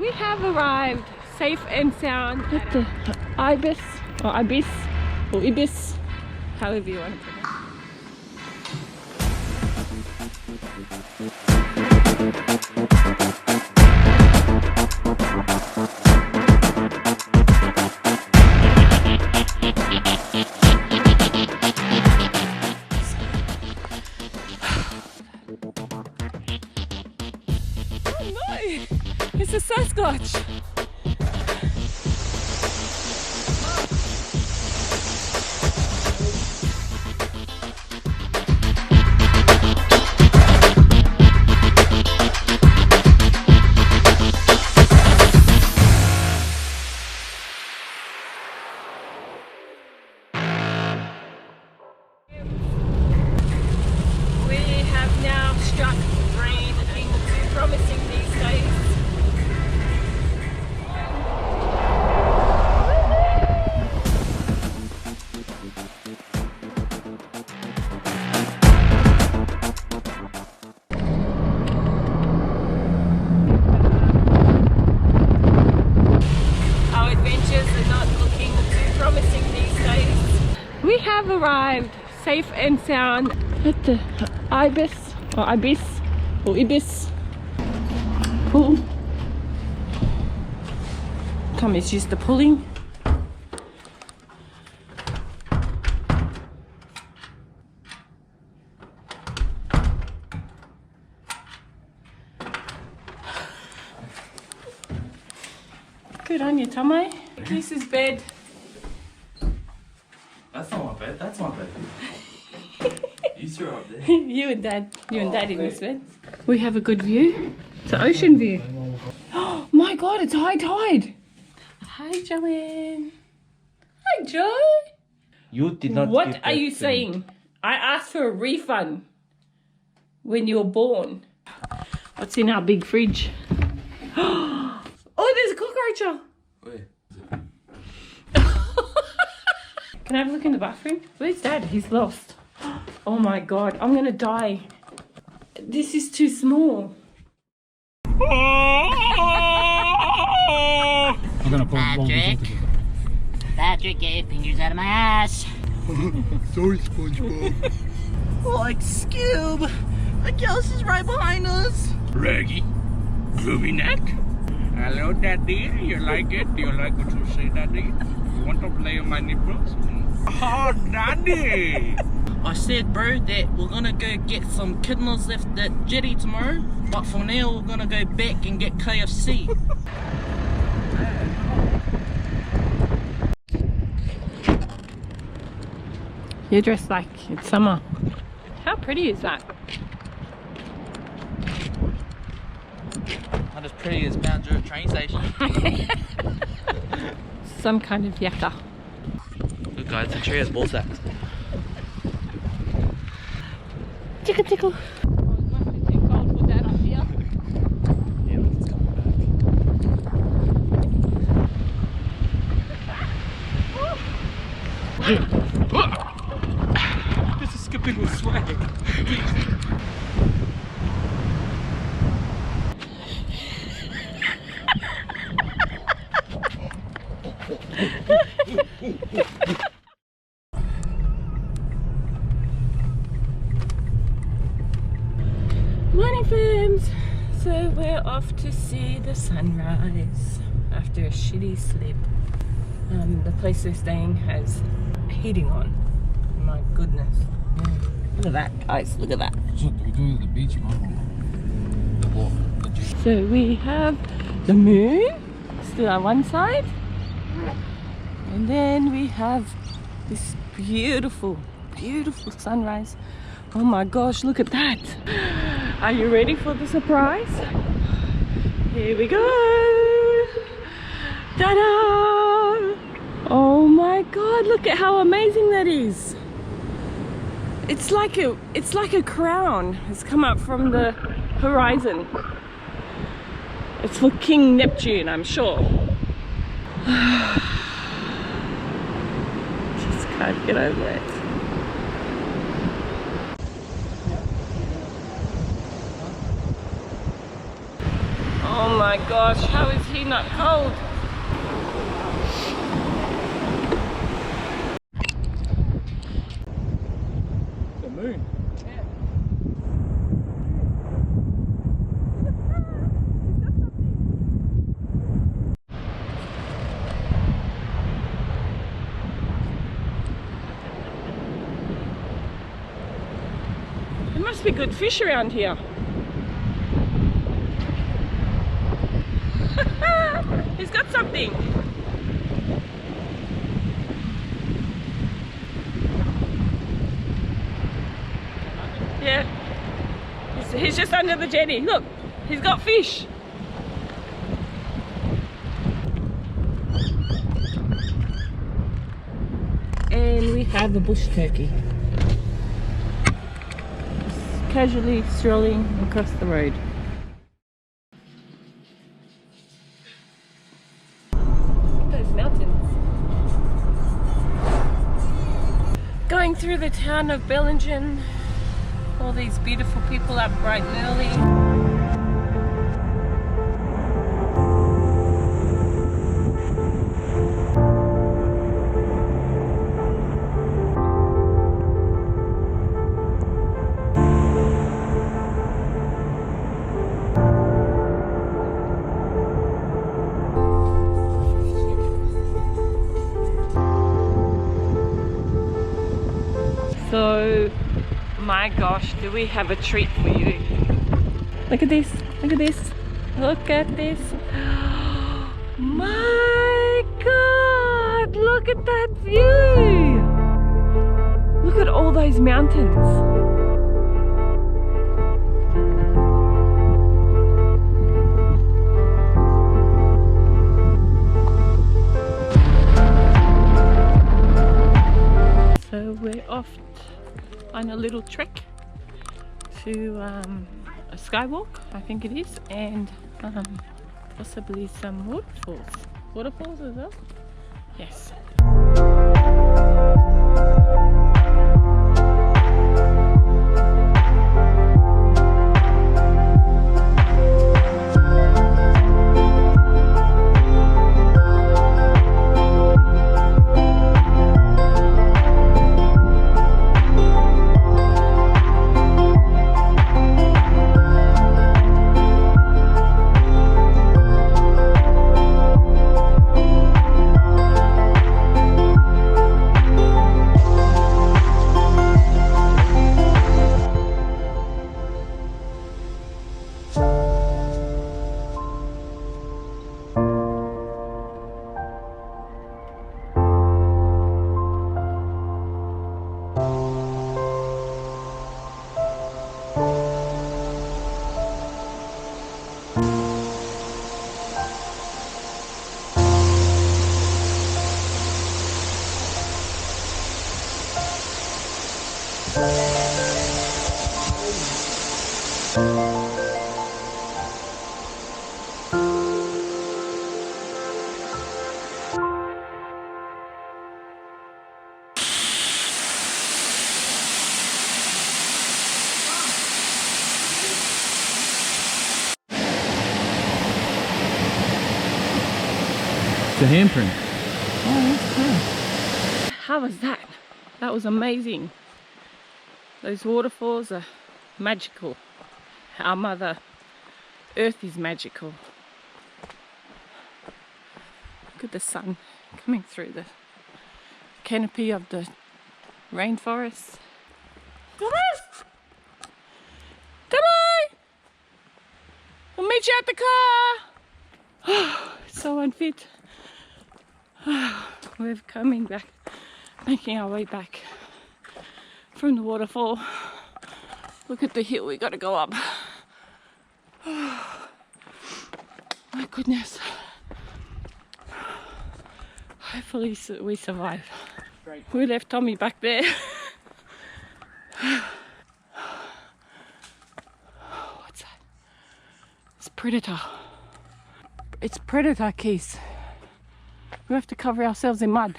We have arrived safe and sound at the Ibis or Ibis or Ibis, however you want to pronounce it. Oh no! It's a Sasquatch! We have arrived safe and sound at the Ibis or Ibis or Ibis pool. Tommy's used to pulling. Good on you, Tommy. This is bed. That's not my bed, that's my bed. You threw up there. You and Dad in this bed. We have a good view. It's an ocean view. Oh my God, it's high tide. Hi, Joanne. Hi, Joe. You did not. What are you saying? I asked for a refund when you were born. What's in our big fridge? Oh, there's a cockroach. Where? Can I have a look in the bathroom? Where's Dad? He's lost. Oh my God, I'm gonna die. This is too small. I'm gonna pull Patrick, get your fingers out of my ass. Sorry, SpongeBob. Like Scoob, the ghost is right behind us. Raggy, Ruby Neck. Hello, Daddy. You like it? Do you like what you say, Daddy? You want to play on my nipples? Oh, Daddy! I said, bro, that we're gonna go get some kidneys left at Jetty tomorrow, but for now we're gonna go back and get KFC. You're dressed like it's summer. How pretty is that? Not as pretty as Mount Druitt train station. Some kind of yakka. Look guys, the tree has ball sacks. Tickle tickle. Oh, it must be too cold for that up here. Yeah, it's coming back. This is skipping with swag. Morning firms! So we're off to see the sunrise after a shitty sleep. The place we're staying has heating on. My goodness. Look at that guys, look at that. So we're going to the beach, man. The walk, the gym. So we have the moon still on one side, and then we have this beautiful, beautiful sunrise. Oh my gosh, look at that. Are you ready for the surprise? Here we go. Ta-da! Oh my God, look at how amazing that is. It's like a crown has come up from the horizon. It's for King Neptune, I'm sure. Just can't get over it. Oh my gosh, how is he not cold? The moon. There must be good fish around here. He's got something. Yeah. He's just under the jetty. Look, he's got fish. And we have a bush turkey. Just casually strolling across the road. Mountains. Going through the town of Bellingen, all these beautiful people up bright and early. So, my gosh, do we have a treat for you. Look at this, look at this, look at this. My God, look at that view. Look at all those mountains. So we're off on a little trek to a skywalk, I think it is, and possibly some waterfalls. Waterfalls as well? Yes. It's a handprint. Oh, that's cool. How was that? That was amazing. Those waterfalls are magical. Our Mother Earth is magical. Look at the sun coming through the canopy of the rainforest. Come on! Come on! We'll meet you at the car! So unfit. We're coming back, making our way back from the waterfall. Look at the hill we gotta go up. My goodness. Hopefully we survive. We left Tommy back there. What's that? It's Predator. It's Predator, Keith. We have to cover ourselves in mud.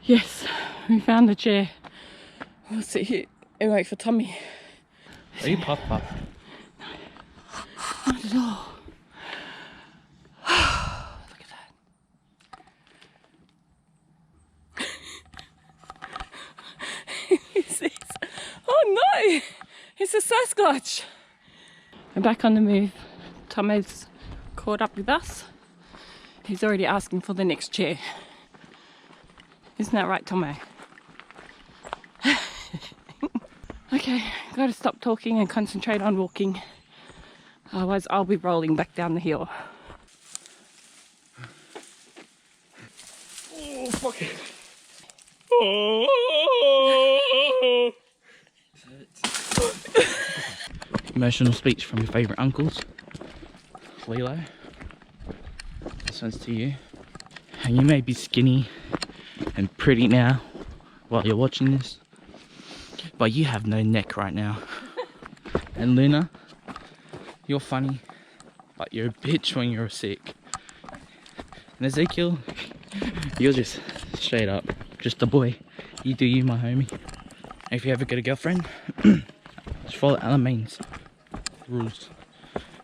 Yes, we found the chair. We'll sit here and wait for Tommy. Are you puff puff? Not at all. Look at that. He says, oh no, it's a Sasquatch. We're back on the move. Tomo's caught up with us. He's already asking for the next chair. Isn't that right, Tomo? Okay, gotta stop talking and concentrate on walking. Otherwise I'll be rolling back down the hill. Oh, fuck it. Emotional speech from your favourite uncles. Lilo. This one's to you. And you may be skinny and pretty now while you're watching this, but you have no neck right now. And Luna, you're funny, but you're a bitch when you're sick. And Ezekiel, you're just straight up, just a boy. You do you, my homie. And if you ever get a girlfriend, just follow Alamain's rules.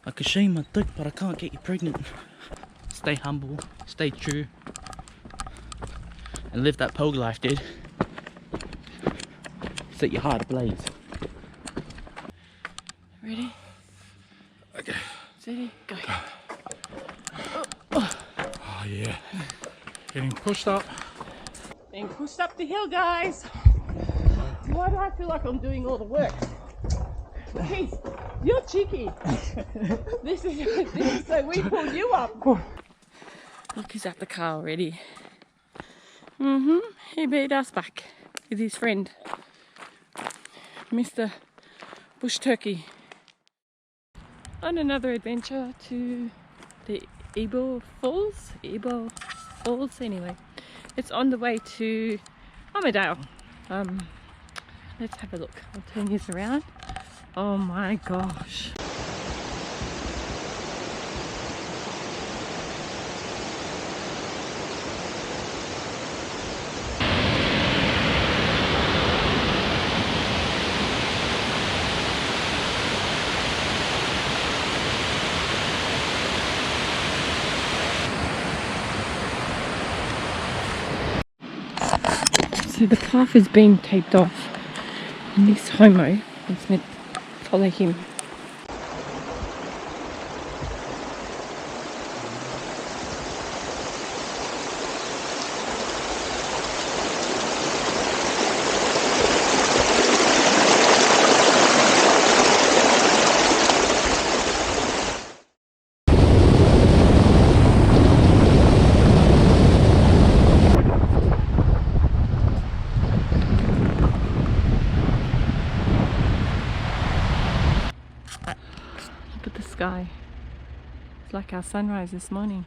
I could show you my dick, but I can't get you pregnant. Stay humble, stay true, and live that pogue life, dude. Set your heart ablaze. Ready? Okay. Steady, go. Oh, yeah. Getting pushed up. Being pushed up the hill, guys. Why do I feel like I'm doing all the work? Keith, you're cheeky. This is so we pulled you up. Look, he's at the car already. He beat us back with his friend, Mr. Bush Turkey. On another adventure to the Ebo Falls anyway. It's on the way to Armadale. Let's have a look. I'll turn this around. Oh my gosh. So the path is being taped off, and this homo is meant to follow him. Look at the sky. It's like our sunrise this morning.